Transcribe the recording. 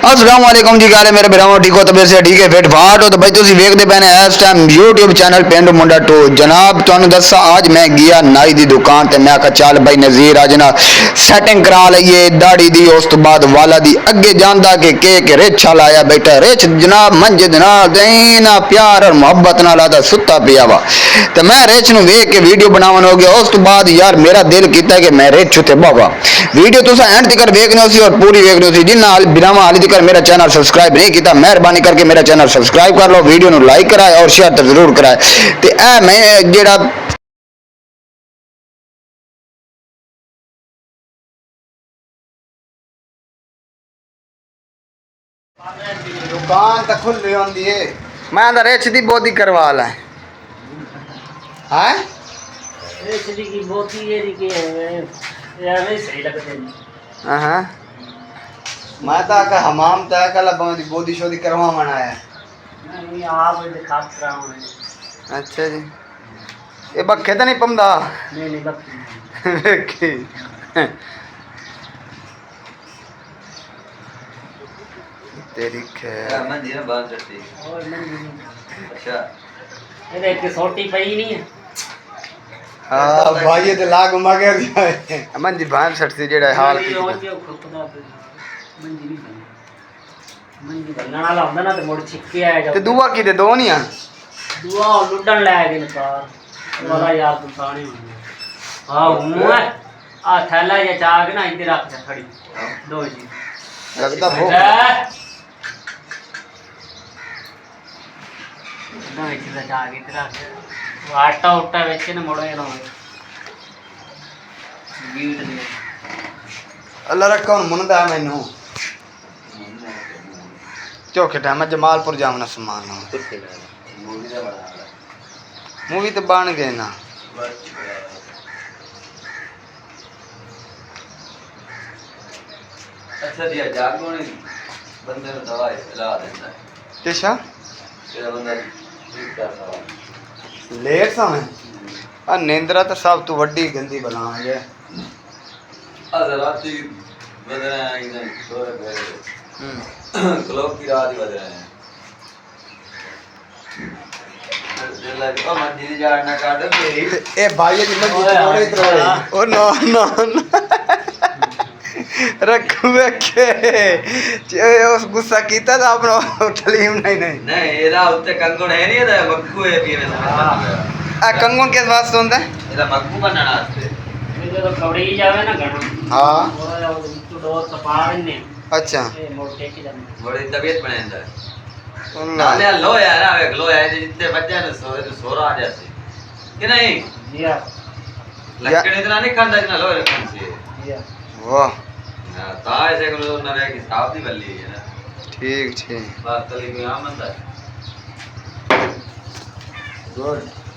अस्सलाम वालेकुम जी गाले मेरे भरावो ठीक हो तबीयत से ठीक है फिट फाट हो तो भाई तुम वेखते पे ने इस टाइम यूट्यूब चैनल पिंड मुंडा टू जनाब तुहानू दसा आज मैं गया नाई दी दुकान ते मैं आखा चल भाई नज़ीर अज ना सैटिंग करा लईए दाढ़ी दी उस तो बाद वाला दी अगे जानदा के रिछा लाया बैठा रिछ जनाब मंजिद ना देना प्यार और मुहब्बत नाल आदा सुता पिया वा ते मैं रिछ नू वेख के वीडियो बनावन हो गया उस तो बाद यार मेरा दिल कीता कि मैं रिछ उते बावा वीडियो तुसा एंड तक वेखनी सी और पूरी वेखनी सी जिन्ना बिनावा हाली तक मेरा चैनल सब्सक्राइब नहीं किया मेहरबानी करके मेरा चैनल सब्सक्राइब कर लो वीडियो नू लाइक कराए और शेयर तो जरूर कराए ते ए मैं जेड़ा दुकान तो खुली होंदी है मैं तो रिछ दी बोधी करवा ला हैं रिछ दी की बोधी ये दी के यार नहीं सही लगते नहीं हां मैं तो का हमाम तय कल बोधी शोधी करवा मनाया नहीं आप ये खास कराओ अच्छा जी ये बखे तो नहीं पमदा नहीं बक्की तेरी खैर मंदी ना बाल चढ़ती और नहीं अच्छा ये एक छोटी पई नहीं है हां भाई ये तो लाग मगर जाए मन जी भान सट से जेड़ा हाल की मंजी बनना वाला होंदा ना तो मोड़ छिक्के आएगा ते दुआ की दे दो नहीं आ दुआ लुटन ले गए कार वाला यार तू ताने हां मुंह है आ थैला ये चाग ना इधर रख खड़ी दो जी लगता भूख ना इधर चाग इधर रख आटा उट्टा बेचे ना मोड़ो ना बीट दे अल्लाह रखा हूं मुनदा मैनू चौखे टाइम जमालपुर जामना समान मूवी तो बन गए ना अच्छा दिया जागो नहीं बंदे ने दवा ला देता है किशा तेरा बंदा ठीक कर रहा लेट समय आ नेंद्रा तो सब तू वड्डी गंदी बला है आज रात की बज रहे हैं इधर थोड़े गए क्लॉक की रात ही बज रहे हैं दिल्ला को मंदी दी जाड़ना काट मेरी ए भाई जी मैं थोड़े इधर ओ नो रखू के उस गुस्सा कीता था अपना तलीम नहीं एदा उत्ते कंगन है नहीं एदा मक्खू है पी में आ कंगन किस वास्ते होंदा है एदा मक्खू बनना वास्ते ये जो कवड़ी जावे ना घणा हां वो तो दो तपाड़ ने अच्छा ये मोटे की जाने बड़ी तबीयत बनांदा नाले लो यार आवे लो है जितने बच्चे ने सोए तो सोरा आ जाते कि नहीं जी हां लकड़ी इतना नहीं खांदा जितना लो रखन से जी हां वाह ता ऐसे को ना रे की साफ दी बल्ली है ना ठीक बात तली में आ मंदा गुड